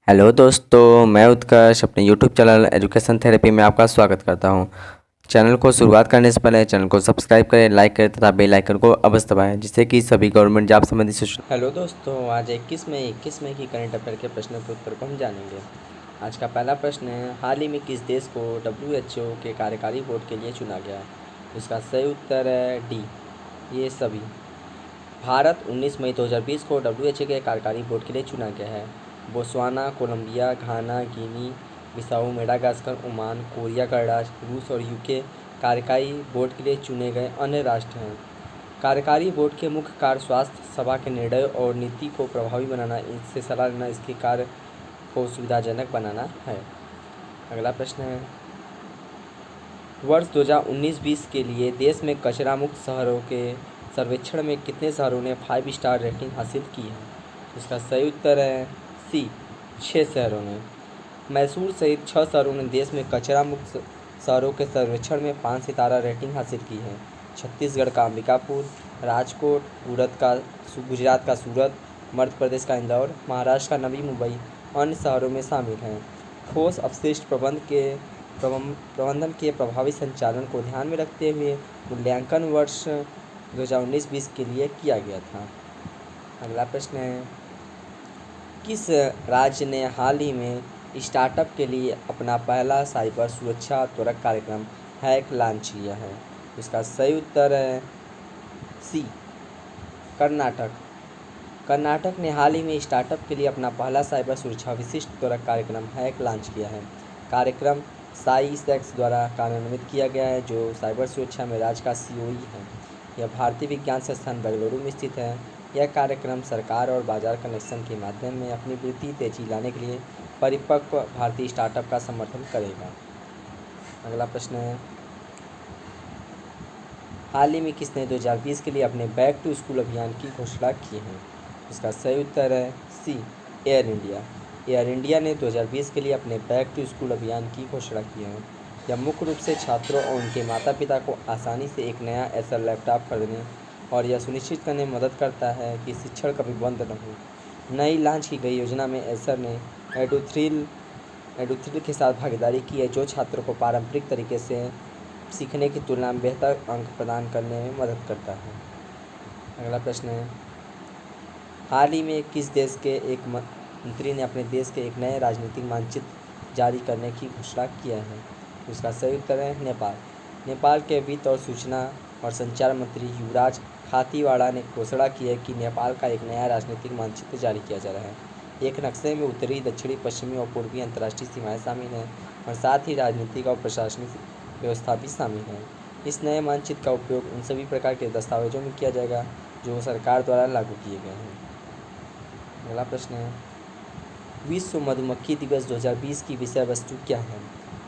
Hello दोस्तों, मैं उत्कर्ष अपने यूट्यूब चैनल एजुकेशन थेरेपी में आपका स्वागत करता हूं। चैनल को शुरुआत करने से पहले चैनल को सब्सक्राइब करें, लाइक करें तथा बेल आइकन को अवश्य दबाएं, जिससे कि सभी गवर्नमेंट जॉब संबंधी सूचना। हेलो दोस्तों, आज 21 मई की करंट अफेयर के प्रश्नों के उत्तर को हम जानेंगे। आज का पहला प्रश्न है, हाल ही में किस देश को WHO के कार्यकारी बोर्ड के लिए चुना गया? इसका सही उत्तर है डी, ये सभी। भारत 19 मई 2020 को WHO के कार्यकारी बोर्ड के लिए चुना गया है। बोत्सवाना, कोलंबिया, घाना, गिनी बिसाऊ, मेडागास्कर, ओमान, कोरिया गणराज्य, रूस और यूके कार्यकारी बोर्ड के लिए चुने गए अन्य राष्ट्र हैं। कार्यकारी बोर्ड के मुख्य कार्य स्वास्थ्य सभा के निर्णय और नीति को प्रभावी बनाना, इससे सलाह लेना, इसके कार्य को सुविधाजनक बनाना है। अगला प्रश्न है, वर्ष 2019-20 के लिए देश में कचरा मुक्त शहरों के सर्वेक्षण में कितने शहरों ने 5 स्टार रेटिंग हासिल की है? इसका सही उत्तर है सी, 6 शहरों ने। मैसूर सहित 6 शहरों ने देश में कचरा मुक्त शहरों के सर्वेक्षण में 5 सितारा रेटिंग हासिल की है। छत्तीसगढ़ का अंबिकापुर, राजकोट, गुजरात का सूरत, मध्य प्रदेश का इंदौर, महाराष्ट्र का नवी मुंबई अन्य शहरों में शामिल हैं। ठोस अपशिष्ट प्रबंधन के प्रभावी संचालन को ध्यान में रखते हुए मूल्यांकन वर्ष 2019-20 के लिए किया गया था। अगला प्रश्न है, किस राज्य ने हाल ही में स्टार्टअप के लिए अपना पहला साइबर सुरक्षा त्वरक कार्यक्रम हैक लॉन्च किया है? इसका सही उत्तर है सी, कर्नाटक। कर्नाटक ने हाल ही में स्टार्टअप के लिए अपना पहला साइबर सुरक्षा विशिष्ट त्वरक कार्यक्रम हैक लॉन्च किया है। कार्यक्रम साइसेक्स द्वारा कार्यान्वित किया गया है, जो साइबर सुरक्षा में राज्य का COE है। यह भारतीय विज्ञान संस्थान बेंगलुरु में स्थित है। यह कार्यक्रम सरकार और बाजार कनेक्शन के माध्यम में अपनी वृद्धि तेजी लाने के लिए परिपक्व भारतीय स्टार्टअप का समर्थन करेगा। अगला प्रश्न है, हाल ही में किसने 2020 के लिए अपने बैक टू स्कूल अभियान की घोषणा की है? इसका सही उत्तर है सी, एयर इंडिया। एयर इंडिया ने 2020 के लिए अपने बैक टू स्कूल अभियान की घोषणा की है। यह मुख्य रूप से छात्रों और उनके माता पिता को आसानी से एक नया ऐसा लैपटॉप खरीदने और यह सुनिश्चित करने में मदद करता है कि शिक्षण कभी बंद न हो। नई लॉन्च की गई योजना में एसर ने एडुथ्रिल के साथ भागीदारी की है, जो छात्रों को पारंपरिक तरीके से सीखने की तुलना में बेहतर अंक प्रदान करने में मदद करता है। अगला प्रश्न है, हाल ही में किस देश के एक मंत्री ने अपने देश के एक नए राजनीतिक मानचित्र जारी करने की घोषणा किया है? उसका सही उत्तर है नेपाल। नेपाल के वित्त और सूचना और संचार मंत्री युवराज खातीवाड़ा ने घोषणा की है कि नेपाल का एक नया राजनीतिक मानचित्र जारी किया जा रहा है। एक नक्शे में उत्तरी, दक्षिणी, पश्चिमी और पूर्वी अंतर्राष्ट्रीय सीमाएं शामिल हैं और साथ ही राजनीतिक और प्रशासनिक व्यवस्था भी शामिल है। इस नए मानचित्र का उपयोग उन सभी प्रकार के दस्तावेजों में किया जाएगा जो सरकार द्वारा लागू किए गए हैं। अगला प्रश्न है, विश्व मधुमक्खी दिवस 2020 की विषय वस्तु क्या है?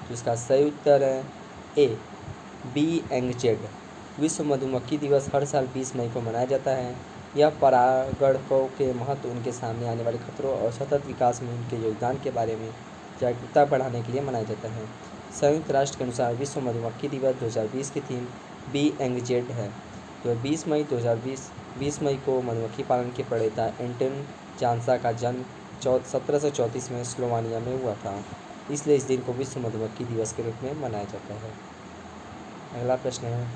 तो इसका सही उत्तर है ए, बी एंगजेड। विश्व मधुमक्खी दिवस हर साल 20 मई को मनाया जाता है। यह परागणकों के महत्व, उनके सामने आने वाले खतरों और सतत विकास में उनके योगदान के बारे में जागरूकता बढ़ाने के लिए मनाया जाता है। संयुक्त राष्ट्र के अनुसार विश्व मधुमक्खी दिवस 2020 की थीम बी एंगजेड है। तो 20 मई को मधुमक्खी पालन के प्रणेता एंटन जानसा का जन्म 1734 में स्लोवानिया में हुआ था, इसलिए इस दिन को विश्व मधुमक्खी दिवस के रूप में मनाया जाता है। अगला प्रश्न है,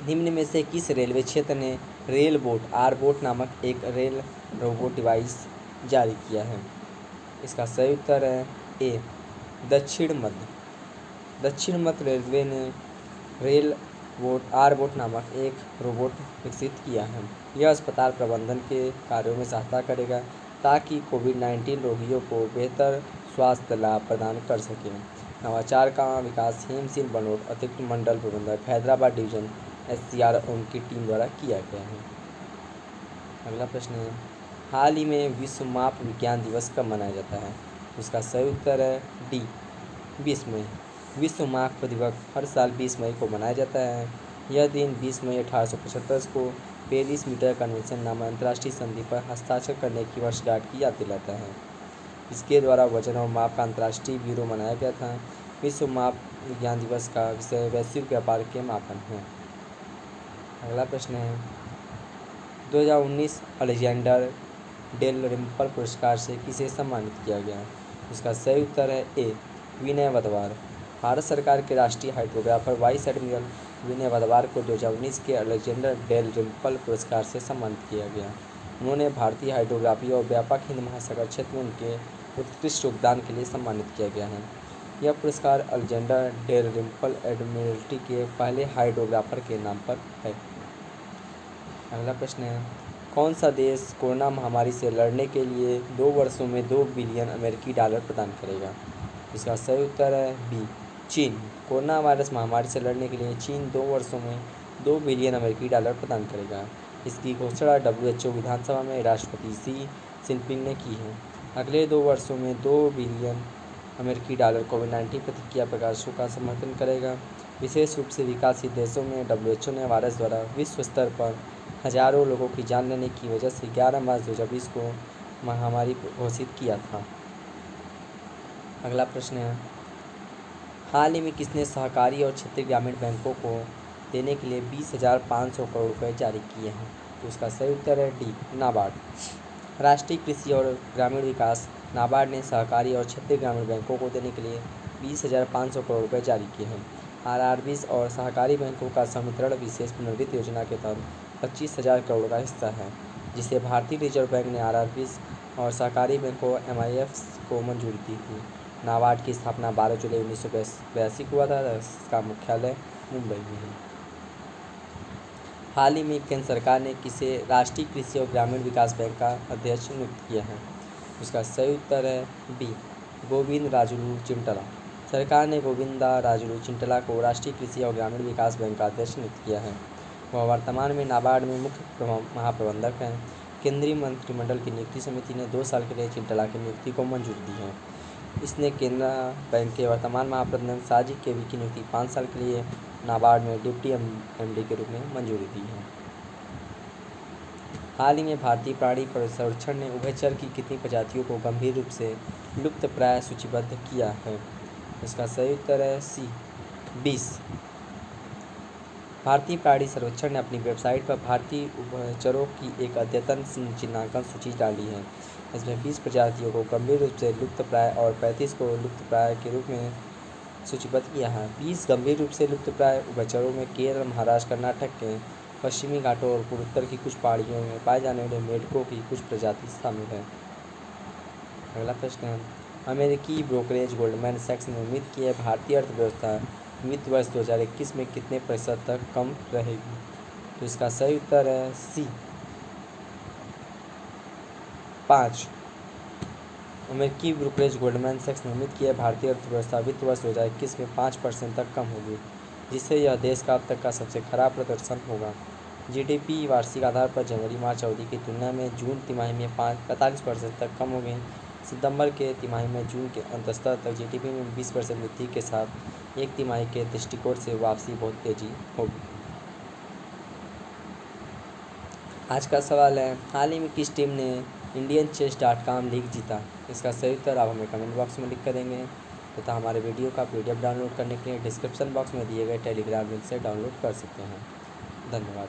निम्न में से किस रेलवे क्षेत्र ने रेल बोट आरबोट नामक एक रेल रोबोट डिवाइस जारी किया है? इसका सही उत्तर है ए, दक्षिण मध्य रेलवे ने रेल आरबोट नामक एक रोबोट विकसित किया है। यह अस्पताल प्रबंधन के कार्यों में सहायता करेगा ताकि कोविड-19 रोगियों को बेहतर स्वास्थ्य लाभ प्रदान कर सकें। नवाचार का विकास हेमसिंह बनोट, अतिरिक्त मंडल प्रबंधक, हैदराबाद डिवीजन SCR उनकी टीम द्वारा किया गया है। अगला प्रश्न है, हाल ही में विश्व माप विज्ञान दिवस कब मनाया जाता है? उसका सही उत्तर है डी, 20 मई। विश्व माप दिवस हर साल 20 मई को मनाया जाता है। यह दिन 20 मई 1875 को पेरिस मीटर कन्वेंशन नामक अंतर्राष्ट्रीय संधि पर हस्ताक्षर करने की वर्षगांठ की याद दिलाता है। इसके द्वारा वजन और माप का अंतर्राष्ट्रीय ब्यूरो बनाया गया था। विश्व माप विज्ञान दिवस का विषय वैश्विक व्यापार के मापन है। अगला प्रश्न है, 2019 अलेक्जेंडर डेल रिम्पल पुरस्कार से किसे सम्मानित किया गया? इसका सही उत्तर है ए विनय वधवार। भारत सरकार के राष्ट्रीय हाइड्रोग्राफर वाइस एडमिरल विनय वधवार को 2019 के अलेक्जेंडर डेल रिम्पल पुरस्कार से सम्मानित किया गया। उन्होंने भारतीय हाइड्रोग्राफी और व्यापक हिंद महासागर क्षेत्र में उनके उत्कृष्ट योगदान के लिए सम्मानित किया गया है। यह पुरस्कार अलेक्जेंडर डेल रिम्पल एडमिरल्टी के पहले हाइड्रोग्राफर के नाम पर है। अगला प्रश्न है, कौन सा देश कोरोना महामारी से लड़ने के लिए 2 वर्षों में $2 बिलियन अमेरिकी डॉलर प्रदान करेगा? इसका सही उत्तर है बी चीन। कोरोना वायरस महामारी से लड़ने के लिए चीन 2 वर्षों में $2 बिलियन अमेरिकी डॉलर प्रदान करेगा। इसकी घोषणा WHO विधानसभा में राष्ट्रपति शी जिनपिंग ने की है। अगले 2 वर्षों में $2 बिलियन अमेरिकी डॉलर कोविड-19 प्रतिक्रिया प्रकाशों का समर्थन करेगा। विशेष रूप से विकासशील देशों में WHO ने वायरस द्वारा विश्व स्तर पर हजारों लोगों की जान लेने की वजह से 11 मार्च 2020 को महामारी घोषित किया था। अगला प्रश्न है, हाल ही में किसने सहकारी और क्षेत्रीय ग्रामीण बैंकों को देने के लिए 20,500 करोड़ रुपये जारी किए हैं? तो इसका सही उत्तर है डी नाबार्ड। राष्ट्रीय कृषि और ग्रामीण विकास नाबार्ड ने सहकारी और क्षेत्रीय ग्रामीण बैंकों को देने के लिए 20,500 करोड़ रुपये जारी किए हैं। RRBs और सहकारी बैंकों का संवितरण विशेष पुनर्वित्त योजना के तहत 25,000 करोड़ का हिस्सा है, जिसे भारतीय रिजर्व बैंक ने RRBs और सहकारी बैंकों MIFs को मंजूरी दी थी। नाबार्ड की स्थापना 12 जुलाई 1982 को हुआ था। इसका मुख्यालय मुंबई में है। हाल ही में केंद्र सरकार ने किसे राष्ट्रीय कृषि और ग्रामीण विकास बैंक का अध्यक्ष नियुक्त किया है? इसका सही उत्तर है बी गोविंद राजुलू चिंटला। सरकार ने गोविंदा राजुलू चिंटला को राष्ट्रीय कृषि और ग्रामीण विकास बैंक का अध्यक्ष नियुक्त किया है। वह वर्तमान में नाबार्ड में मुख्य महाप्रबंधक हैं। केंद्रीय मंत्रिमंडल की नियुक्ति समिति ने 2 साल के लिए चिंटला की नियुक्ति को मंजूरी दी है। इसने केंद्रीय बैंक के वर्तमान महाप्रबंधक साजिद केवी की नियुक्ति 5 साल के लिए नाबार्ड में डिप्टी MD के रूप में मंजूरी दी है। हाल ही में भारतीय प्राणी संरक्षण ने उभयचर की कितनी प्रजातियों को गंभीर रूप से लुप्तप्राय सूचीबद्ध किया है? इसका सही उत्तर है सी 20। भारतीय प्राणी संरक्षण ने अपनी वेबसाइट पर भारतीय उभयचरों की एक अद्यतन चिन्हांकन सूची डाली है। इसमें 20 प्रजातियों को गंभीर रूप से लुप्तप्राय और 35 को लुप्तप्राय के रूप में सूचीबद्ध किया है। 20 गंभीर रूप से लुप्तप्राय उभयचरों में केरल, महाराष्ट्र, कर्नाटक के पश्चिमी घाटों और पूर्वोत्तर की कुछ पहाड़ियों में पाए जाने वाले मेढकों की कुछ प्रजाति शामिल है। अगला प्रश्न है, अमेरिकी ब्रोकरेज गोल्डमैन सैक्स ने उम्मीद की है भारतीय अर्थव्यवस्था वित्त वर्ष 2021 में कितने प्रतिशत तक कम रहेगी? तो इसका सही उत्तर है सी 5। अमेरिकी ब्रोकरेज गोल्डमैन सैक्स ने उम्मीद की है भारतीय अर्थव्यवस्था वित्त वर्ष 2021 में 5% तक कम होगी, जिससे यह देश का अब तक का सबसे खराब प्रदर्शन होगा। GDP वार्षिक आधार पर जनवरी-मार्च अवधि की तुलना में जून तिमाही में 45% तक कम हो गई। सितंबर के तिमाही में जून के अंत स्तर तक GDP में 20% वृद्धि के साथ एक तिमाही के दृष्टिकोण से वापसी बहुत तेजी होगी। आज का सवाल है, हाल ही में किस टीम ने indianchess.com लीग जीता? इसका सही उत्तर आप हमें कमेंट बॉक्स में लिख कर देंगे तथा हमारे वीडियो का PDF डाउनलोड करने के लिए डिस्क्रिप्शन बॉक्स में दिए गए टेलीग्राम लिंक से डाउनलोड कर सकते हैं। धन्यवाद।